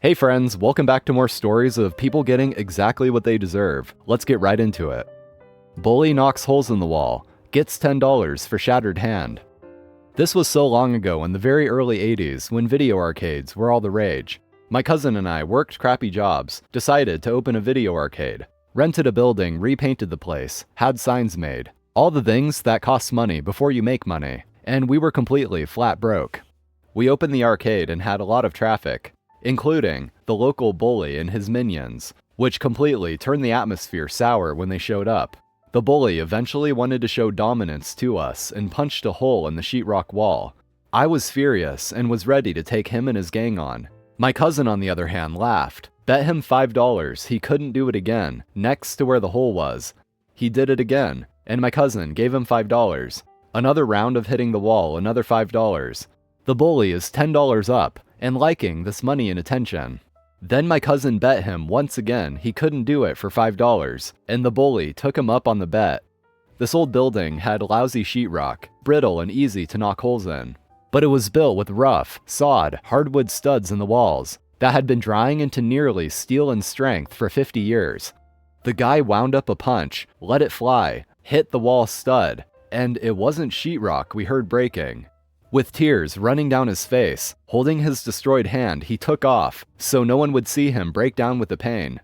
Hey friends, welcome back to more stories of people getting exactly what they deserve. Let's get right into it. Bully knocks holes in the wall, gets $10 for shattered hand. This was so long ago in the very early 80s when video arcades were all the rage. My cousin and I worked crappy jobs, decided to open a video arcade, rented a building, repainted the place, had signs made. All the things that cost money before you make money, and we were completely flat broke. We opened the arcade and had a lot of traffic, including the local bully and his minions, which completely turned the atmosphere sour when they showed up. The bully eventually wanted to show dominance to us and punched a hole in the sheetrock wall. I was furious and was ready to take him and his gang on. My cousin, on the other hand, laughed, bet him $5 he couldn't do it again, next to where the hole was. He did it again, and my cousin gave him $5. Another round of hitting the wall, another $5. The bully is $10 up, and liking this money and attention. Then my cousin bet him once again he couldn't do it for $5, and the bully took him up on the bet. This old building had lousy sheetrock, brittle and easy to knock holes in. But it was built with rough, sawed, hardwood studs in the walls that had been drying into nearly steel in strength for 50 years. The guy wound up a punch, let it fly, hit the wall stud, and it wasn't sheetrock we heard breaking. With tears running down his face, holding his destroyed hand, he took off so no one would see him break down with the pain.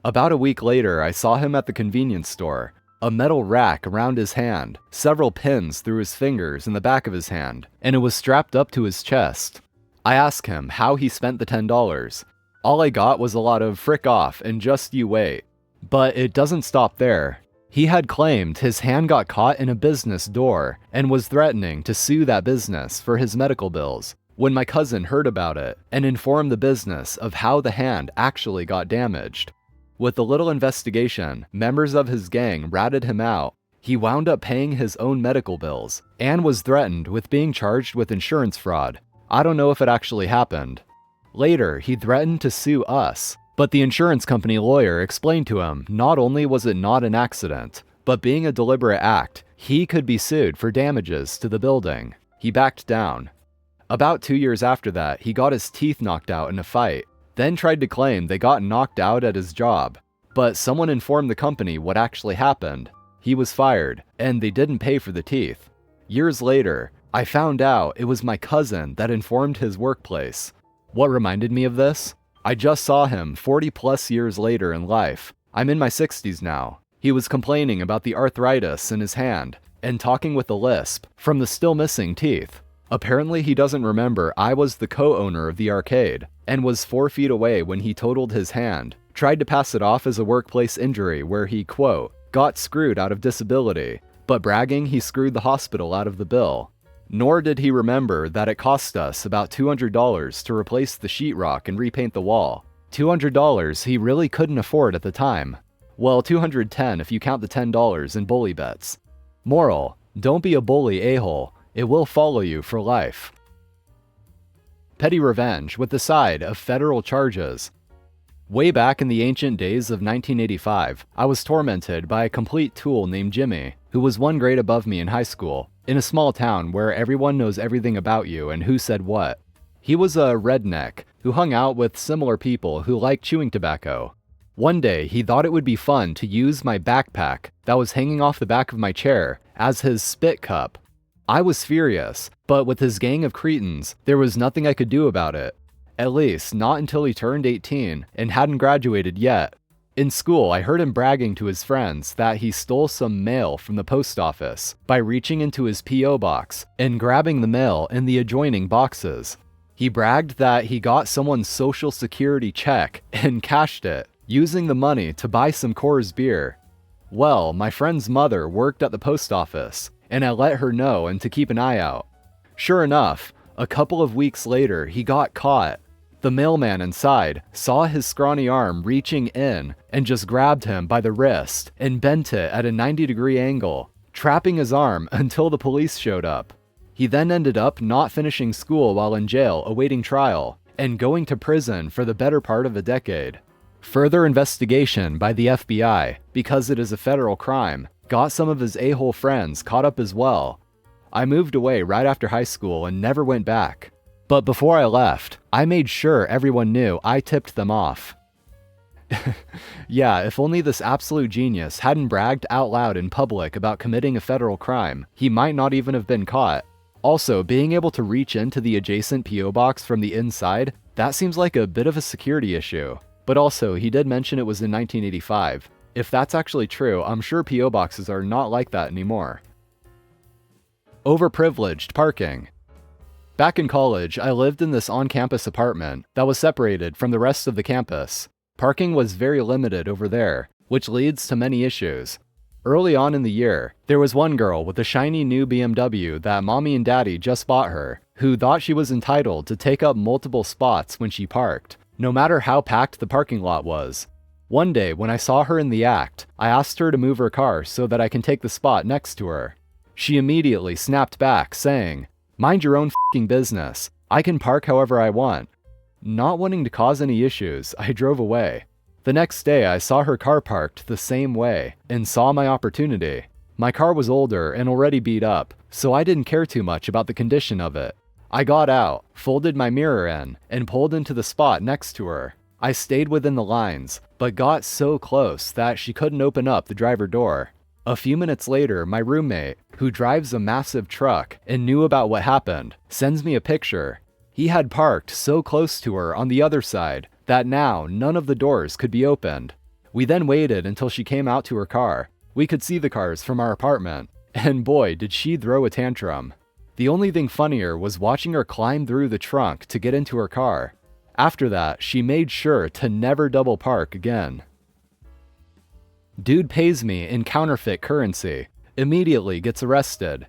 About a week later, I saw him at the convenience store, a metal rack around his hand, several pins through his fingers in the back of his hand, and it was strapped up to his chest. I asked him how he spent the $10. All I got was a lot of frick off and just you wait. But it doesn't stop there. He had claimed his hand got caught in a business door and was threatening to sue that business for his medical bills when my cousin heard about it and informed the business of how the hand actually got damaged. With a little investigation, members of his gang ratted him out. He wound up paying his own medical bills and was threatened with being charged with insurance fraud. I don't know if it actually happened. Later, he threatened to sue us. But the insurance company lawyer explained to him not only was it not an accident, but being a deliberate act, he could be sued for damages to the building. He backed down. About 2 years after that, he got his teeth knocked out in a fight, then tried to claim they got knocked out at his job. But someone informed the company what actually happened. He was fired, and they didn't pay for the teeth. Years later, I found out it was my cousin that informed his workplace. What reminded me of this? I just saw him 40 plus years later in life. I'm in my 60s now. He was complaining about the arthritis in his hand and talking with a lisp from the still missing teeth. Apparently he doesn't remember I was the co-owner of the arcade and was 4 feet away when he totaled his hand, tried to pass it off as a workplace injury where he, quote, got screwed out of disability, but bragging he screwed the hospital out of the bill. Nor did he remember that it cost us about $200 to replace the sheetrock and repaint the wall. $200 he really couldn't afford at the time. Well, $210 if you count the $10 in bully bets. Moral: don't be a bully a-hole. It will follow you for life. Petty revenge with the side of federal charges. Way back in the ancient days of 1985, I was tormented by a complete tool named Jimmy, who was 1 grade above me in high school, in a small town where everyone knows everything about you and who said what. He was a redneck who hung out with similar people who liked chewing tobacco. One day, he thought it would be fun to use my backpack that was hanging off the back of my chair as his spit cup. I was furious, but with his gang of cretins, there was nothing I could do about it. At least, not until he turned 18 and hadn't graduated yet. In school, I heard him bragging to his friends that he stole some mail from the post office by reaching into his P.O. box and grabbing the mail in the adjoining boxes. He bragged that he got someone's social security check and cashed it, using the money to buy some Coors beer. Well, my friend's mother worked at the post office, and I let her know and to keep an eye out. Sure enough, a couple of weeks later, he got caught. The mailman inside saw his scrawny arm reaching in and just grabbed him by the wrist and bent it at a 90-degree angle, trapping his arm until the police showed up. He then ended up not finishing school while in jail awaiting trial and going to prison for the better part of a decade. Further investigation by the FBI, because it is a federal crime, got some of his a-hole friends caught up as well. I moved away right after high school and never went back. But before I left, I made sure everyone knew I tipped them off. Yeah, if only this absolute genius hadn't bragged out loud in public about committing a federal crime, he might not even have been caught. Also, being able to reach into the adjacent P.O. box from the inside, that seems like a bit of a security issue. But also, he did mention it was in 1985. If that's actually true, I'm sure P.O. boxes are not like that anymore. Overprivileged parking. Back in college, I lived in this on-campus apartment that was separated from the rest of the campus. Parking was very limited over there, which leads to many issues. Early on in the year, there was one girl with a shiny new BMW that mommy and daddy just bought her, who thought she was entitled to take up multiple spots when she parked, no matter how packed the parking lot was. One day, when I saw her in the act, I asked her to move her car so that I can take the spot next to her. She immediately snapped back, saying, "Mind your own f***ing business. I can park however I want." Not wanting to cause any issues, I drove away. The next day, I saw her car parked the same way and saw my opportunity. My car was older and already beat up, so I didn't care too much about the condition of it. I got out, folded my mirror in, and pulled into the spot next to her. I stayed within the lines, but got so close that she couldn't open up the driver door. A few minutes later, my roommate, who drives a massive truck and knew about what happened, sends me a picture. He had parked so close to her on the other side that now none of the doors could be opened. We then waited until she came out to her car. We could see the cars from our apartment, and boy, did she throw a tantrum. The only thing funnier was watching her climb through the trunk to get into her car. After that, she made sure to never double park again. Dude pays me in counterfeit currency, immediately gets arrested.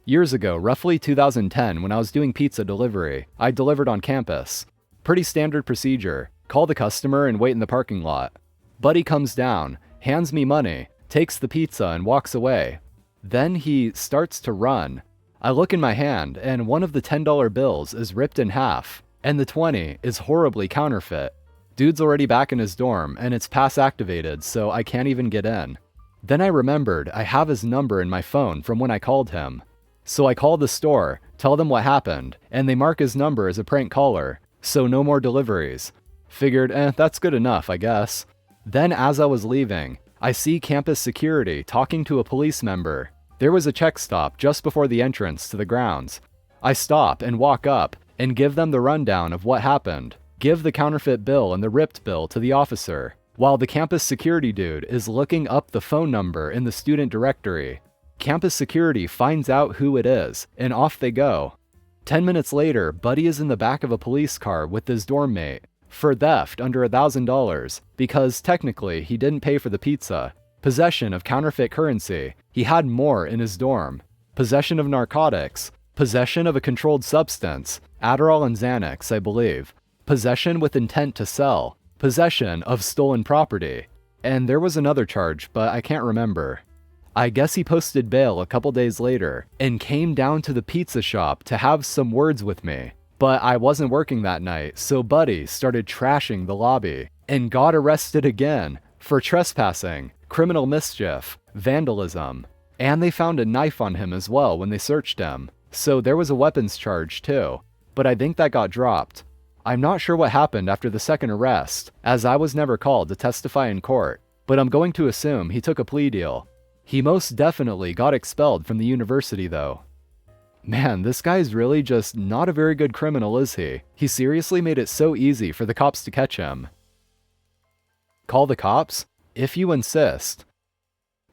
Years ago, roughly 2010, when I was doing pizza delivery, I delivered on campus. Pretty standard procedure. Call the customer and wait in the parking lot. Buddy comes down, hands me money, takes the pizza and walks away. Then he starts to run. I look in my hand and one of the $10 bills is ripped in half, and the 20 is horribly counterfeit. Dude's already back in his dorm and it's pass activated, so I can't even get in. Then I remembered I have his number in my phone from when I called him. So I call the store, tell them what happened, and they mark his number as a prank caller, so no more deliveries. Figured, that's good enough, I guess. Then as I was leaving, I see campus security talking to a police member. There was a check stop just before the entrance to the grounds. I stop and walk up and give them the rundown of what happened. Give the counterfeit bill and the ripped bill to the officer, while the campus security dude is looking up the phone number in the student directory. Campus security finds out who it is, and off they go. 10 minutes later, Buddy is in the back of a police car with his dorm mate for theft under $1,000 because technically he didn't pay for the pizza. Possession of counterfeit currency, he had more in his dorm. Possession of narcotics, possession of a controlled substance, Adderall and Xanax, I believe. Possession with intent to sell, possession of stolen property. And there was another charge, but I can't remember. I guess he posted bail a couple days later and came down to the pizza shop to have some words with me. But I wasn't working that night, so Buddy started trashing the lobby and got arrested again for trespassing, criminal mischief, vandalism. And they found a knife on him as well when they searched him. So there was a weapons charge too, but I think that got dropped. I'm not sure what happened after the second arrest, as I was never called to testify in court, but I'm going to assume he took a plea deal. He most definitely got expelled from the university though. Man, this guy's really just not a very good criminal, is he? He seriously made it so easy for the cops to catch him. Call the cops? If you insist.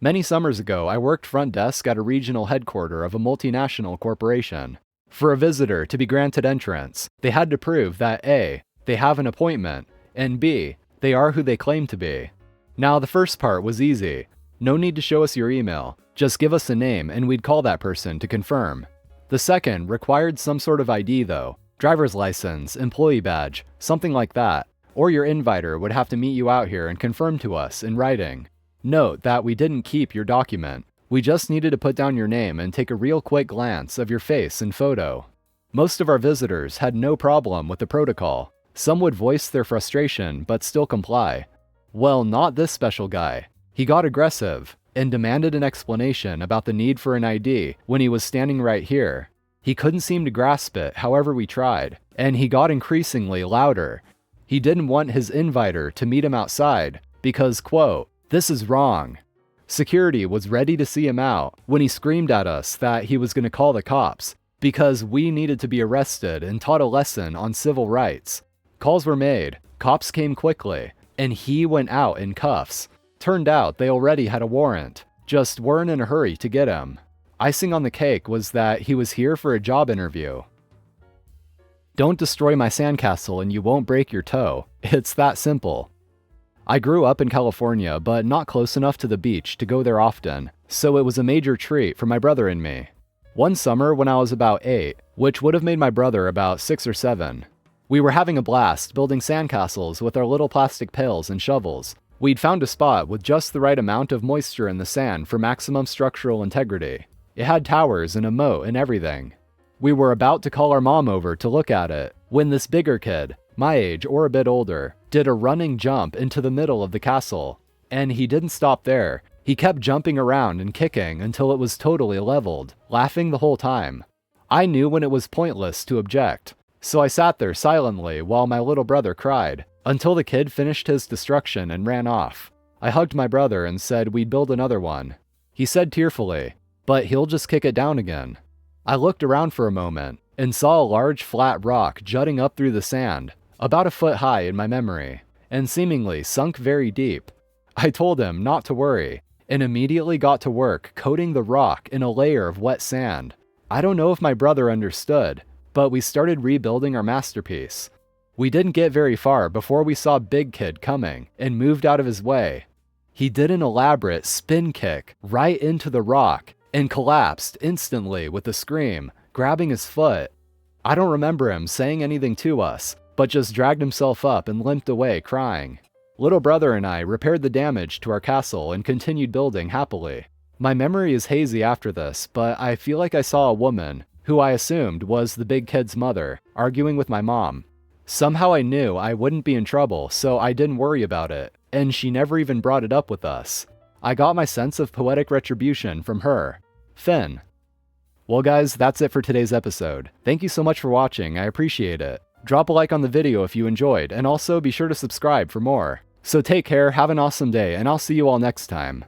Many summers ago, I worked front desk at a regional headquarters of a multinational corporation. For a visitor to be granted entrance, they had to prove that A, they have an appointment, and B, they are who they claim to be. Now the first part was easy. No need to show us your email, just give us a name and we'd call that person to confirm. The second required some sort of ID though, driver's license, employee badge, something like that, or your inviter would have to meet you out here and confirm to us in writing. Note that we didn't keep your document, we just needed to put down your name and take a real quick glance of your face and photo. Most of our visitors had no problem with the protocol. Some would voice their frustration but still comply. Well, not this special guy. He got aggressive and demanded an explanation about the need for an ID when he was standing right here. He couldn't seem to grasp it however we tried, and he got increasingly louder. He didn't want his inviter to meet him outside because, quote, "This is wrong." Security was ready to see him out when he screamed at us that he was going to call the cops because we needed to be arrested and taught a lesson on civil rights. Calls were made, cops came quickly, and he went out in cuffs. Turned out they already had a warrant, just weren't in a hurry to get him. Icing on the cake was that he was here for a job interview. Don't destroy my sandcastle and you won't break your toe. It's that simple. I grew up in California, but not close enough to the beach to go there often, so it was a major treat for my brother and me. One summer when I was about 8, which would have made my brother about 6 or 7, we were having a blast building sandcastles with our little plastic pails and shovels. We'd found a spot with just the right amount of moisture in the sand for maximum structural integrity. It had towers and a moat and everything. We were about to call our mom over to look at it when this bigger kid, my age or a bit older, did a running jump into the middle of the castle. And he didn't stop there. He kept jumping around and kicking until it was totally leveled, laughing the whole time. I knew when it was pointless to object, so I sat there silently while my little brother cried, until the kid finished his destruction and ran off. I hugged my brother and said we'd build another one. He said tearfully, "But he'll just kick it down again." I looked around for a moment and saw a large flat rock jutting up through the sand, about a foot high in my memory, and seemingly sunk very deep. I told him not to worry, and immediately got to work coating the rock in a layer of wet sand. I don't know if my brother understood, but we started rebuilding our masterpiece. We didn't get very far before we saw Big Kid coming and moved out of his way. He did an elaborate spin kick right into the rock and collapsed instantly with a scream, grabbing his foot. I don't remember him saying anything to us, but just dragged himself up and limped away crying. Little brother and I repaired the damage to our castle and continued building happily. My memory is hazy after this, but I feel like I saw a woman, who I assumed was the big kid's mother, arguing with my mom. Somehow I knew I wouldn't be in trouble, so I didn't worry about it, and she never even brought it up with us. I got my sense of poetic retribution from her. Finn. Well guys, that's it for today's episode. Thank you so much for watching, I appreciate it. Drop a like on the video if you enjoyed, and also be sure to subscribe for more. So take care, have an awesome day, and I'll see you all next time.